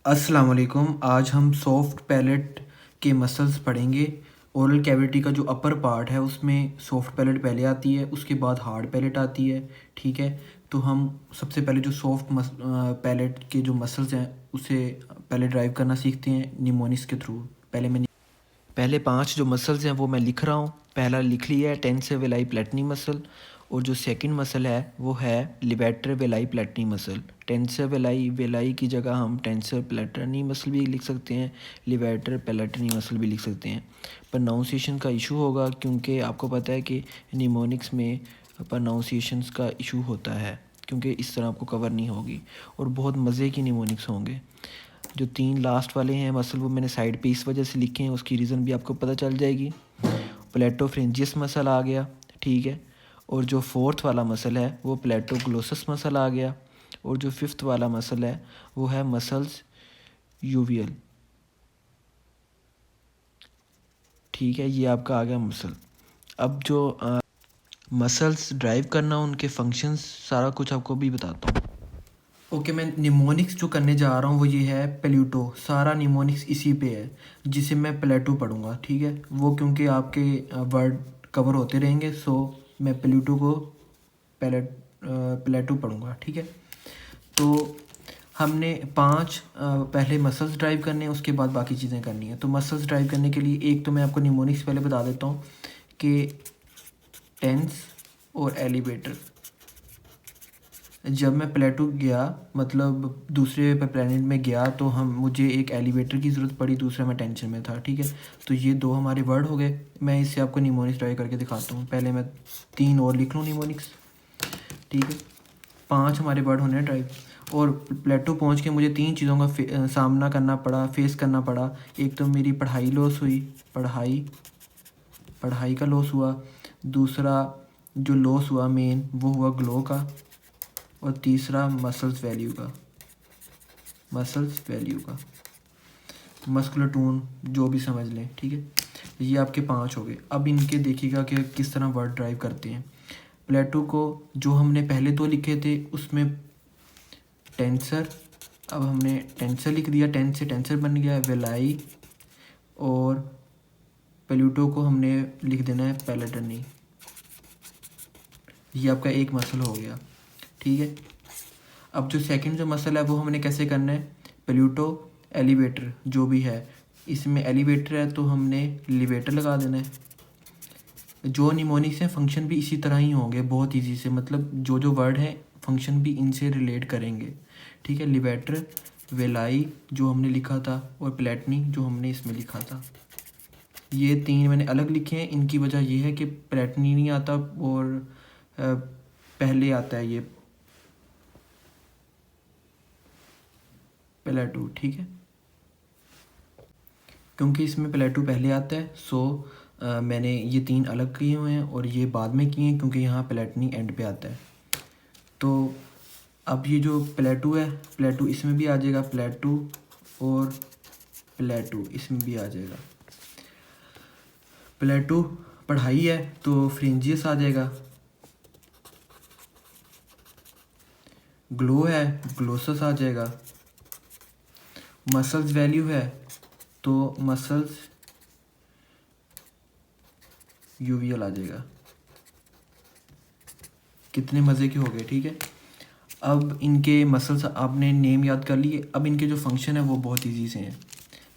अस्सलाम वालेकुम। आज हम सॉफ्ट पैलेट के मसल्स पढ़ेंगे। ओरल कैविटी का जो अपर पार्ट है उसमें सॉफ्ट पैलेट पहले आती है, उसके बाद हार्ड पैलेट आती है। ठीक है, तो हम सबसे पहले जो सॉफ्ट पैलेट के जो मसल्स हैं उसे पहले ड्राइव करना सीखते हैं निमोनिक्स के थ्रू। पहले 5 जो मसल्स हैं वो मैं लिख रहा हूँ। पहला लिख लिया है टेंसर वेलाई प्लेटनी मसल, और जो सेकंड मसल है वो है लिवेटर वेलाई प्लेटनी मसल। टेंसर वेलाई वेलाई की जगह हम टेंसर प्लेटनी मसल भी लिख सकते हैं, लिवेटर प्लेटनी मसल भी लिख सकते हैं। प्रोनाउंसिएशन का इशू होगा क्योंकि आपको पता है कि निमोनिक्स में प्रोनाउंसिएशंस का इशू होता है, क्योंकि इस तरह आपको कवर नहीं होगी और बहुत मज़े की निमोनिक्स होंगे। जो 3 लास्ट वाले हैं मसल वो मैंने साइड पे इस वजह से लिखे हैं, उसकी रीज़न भी आपको पता चल जाएगी। प्लेटोफ्रेंजियस मसल आ गया, ठीक है। और जो 4th वाला मसल है वो प्लेटोग्लोसस मसल आ गया, और जो 5th वाला मसल है वो है मसल्स यूवियल। ठीक है, ये आपका आ गया मसल। अब जो मसल्स ड्राइव करना, उनके फंक्शंस, सारा कुछ आपको भी बताता हूँ। ओके, मैं निमोनिक्स जो करने जा रहा हूँ वो ये है प्लूटो। सारा निमोनिक्स इसी पे है, जिसे मैं प्लेटो पढ़ूँगा। ठीक है, वो क्योंकि आपके वर्ड कवर होते रहेंगे, सो मैं प्लूटो को प्लेटो पढ़ूँगा। ठीक है, तो हमने 5 पहले मसल्स ड्राइव करने हैं, उसके बाद बाकी चीज़ें करनी है। तो मसल्स ड्राइव करने के लिए एक तो मैं आपको निमोनिक्स पहले बता देता हूँ कि टेंस और एलिवेटर। जब मैं प्लेटो गया, मतलब दूसरे प्लेनेट में गया, तो मुझे एक एलिवेटर की ज़रूरत पड़ी, दूसरा मैं टेंशन में था। ठीक है, तो ये 2 हमारे वर्ड हो गए। मैं इससे आपको निमोनिक्स ट्राई करके दिखाता हूँ। पहले मैं 3 और लिख लूँ निमोनिक्स। ठीक है, 5 हमारे वर्ड होने ड्राइव। और प्लेटो पहुँच के मुझे 3 चीज़ों का सामना करना पड़ा, फेस करना पड़ा। एक तो मेरी पढ़ाई लॉस हुई, पढ़ाई का लॉस हुआ। दूसरा जो लॉस हुआ मेन वो हुआ ग्लो का। और तीसरा मसल्स वैल्यू का मस्कुलर टोन, जो भी समझ लें। ठीक है, ये आपके 5 हो गए। अब इनके देखिएगा कि किस तरह वर्ड ड्राइव करते हैं। प्लेटो को जो हमने पहले 2 लिखे थे उसमें टेंसर, अब हमने टेंसर लिख दिया, टेंस से टेंसर बन गया वेलाई। और प्लूटो को हमने लिख देना है पैलेटनी। ये आपका एक मसल हो गया। ठीक है, अब जो सेकंड जो मसल है वो हमने कैसे करना है। प्लूटो एलिवेटर जो भी है, इसमें एलिवेटर है तो हमने लिवेटर लगा देना है। जो निमोनिक्स हैं फंक्शन भी इसी तरह ही होंगे, बहुत इजी से, मतलब जो जो वर्ड है फंक्शन भी इनसे रिलेट करेंगे। ठीक है, लिवेटर वेलाई जो हमने लिखा था, और प्लेटनी जो हमने इसमें लिखा था। ये 3 मैंने अलग लिखे हैं। इनकी वजह यह है कि प्लेटनी नहीं आता और पहले आता है ये प्लेटो। ठीक है, क्योंकि इसमें प्लेटो पहले आता है, सो मैंने ये 3 अलग किए हुए हैं और ये बाद में किए हैं क्योंकि यहाँ प्लेटनी एंड पे आता है। तो अब ये जो प्लेटो है, प्लेटो इसमें भी आ जाएगा, प्लेटो और प्लेटो इसमें भी आ जाएगा। प्लेटो पढ़ाई है तो फ्रिंजियस आ जाएगा। ग्लो है, ग्लोसस आ जाएगा। मसल्स वैल्यू है तो मसल्स यूवियल आ जाएगा। कितने मज़े के हो गए। ठीक है, अब इनके मसल्स आपने नेम याद कर लिए। अब इनके जो फंक्शन है वो बहुत इजी से हैं।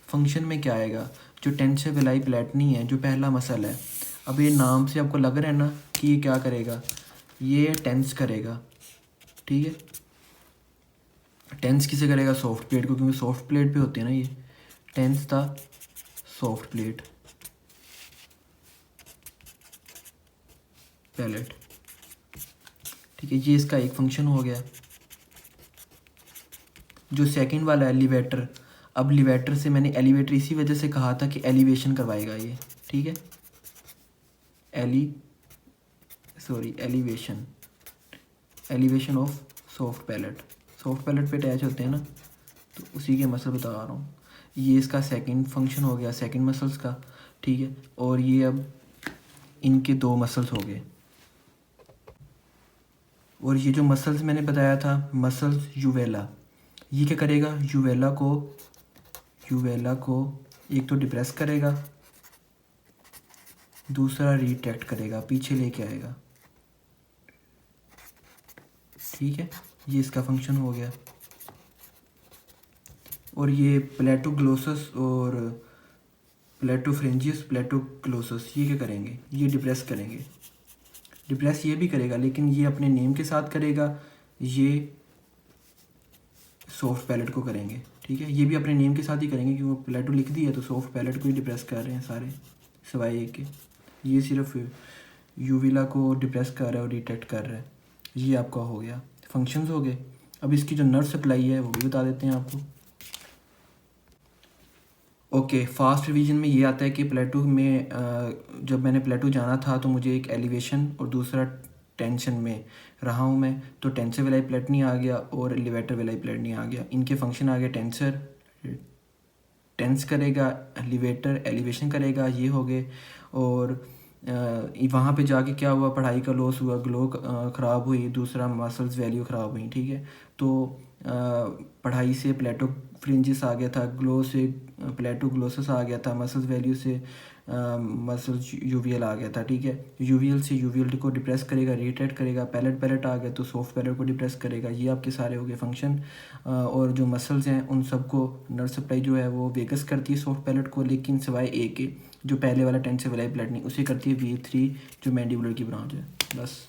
फंक्शन में क्या आएगा, जो टेंसर वेलाई प्लेटनी है जो पहला मसल है, अब ये नाम से आपको लग रहा है ना कि ये क्या करेगा, ये टेंस करेगा। ठीक है, टेंस किसे करेगा, सॉफ्ट प्लेट को, क्योंकि सॉफ्ट प्लेट पे होते हैं ना ये। टेंस था सॉफ्ट प्लेट पैलेट। ठीक है, ये इसका एक फंक्शन हो गया। जो सेकंड वाला है लिवेटर, अब लिवेटर से मैंने एलिवेटर इसी वजह से कहा था कि एलिवेशन करवाएगा ये। ठीक है, एलिवेशन ऑफ सॉफ्ट पैलेट पे अटैच होते हैं ना, तो उसी के मसल बता रहा हूँ। ये इसका सेकंड फंक्शन हो गया, सेकंड मसल्स का। ठीक है, और ये अब इनके 2 मसल्स हो गए। और ये जो मसल्स मैंने बताया था, मसल्स यूवेला, ये क्या करेगा, यूवेला को एक तो डिप्रेस करेगा, दूसरा रिट्रैक्ट करेगा, पीछे लेके आएगा। ठीक है, ये इसका फंक्शन हो गया। और ये प्लेटोग्लोसस और प्लेटोफ्रेंजियस प्लेटोग्लोसस ये क्या करेंगे, ये डिप्रेस करेंगे। डिप्रेस ये भी करेगा लेकिन ये अपने नेम के साथ करेगा, ये सॉफ्ट पैलेट को करेंगे। ठीक है, ये भी अपने नेम के साथ ही करेंगे क्योंकि वो प्लेटो लिख दी है तो सॉफ्ट पैलेट को ही डिप्रेस कर रहे हैं सारे सिवाय एक के। ये सिर्फ यूविला को डिप्रेस कर रहा है और रिट्रैक्ट कर रहा है। ये आपका हो गया, फंक्शंस हो गए। अब इसकी जो नर्व सप्लाई है वो भी बता देते हैं आपको। ओके, फास्ट रिवीजन में ये आता है कि प्लेटो में जब मैंने प्लेटो जाना था तो मुझे एक एलिवेशन और दूसरा टेंशन में रहा हूँ मैं, तो टेंसर वेलाई प्लेट नहीं आ गया और एलिवेटर वेलाई प्लेट नहीं आ गया। इनके फंक्शन आ गया, टेंसर टेंस करेगा, एलिवेटर एलिवेशन करेगा, ये हो गए। और वहाँ पे जाके क्या हुआ, पढ़ाई का लॉस हुआ, ग्लो ख़राब हुई, दूसरा मसल्स वैल्यू ख़राब हुई। ठीक है, तो पढ़ाई से प्लेटो फ्रिंजिस आ गया था, ग्लो से प्लेटो ग्लोसस आ गया था, मसल्स वैल्यू से मसल्स यूवीएल आ गया था। ठीक है, यूवीएल से यूवीएल को डिप्रेस करेगा, रिट्रैक्ट करेगा, पैलेट आ गया तो सॉफ्ट पैलेट को डिप्रेस करेगा। ये आपके सारे हो गए फंक्शन। और जो मसल्स हैं उन सबको नर्व सप्लाई जो है वो वेगस करती है सॉफ्ट पैलेट को, लेकिन सिवाय एक के जो पहले वाला टेंसर वेलाई प्लेट नहीं, उसे करती है V3 जो मैंडिबुलर की ब्रांच है। बस।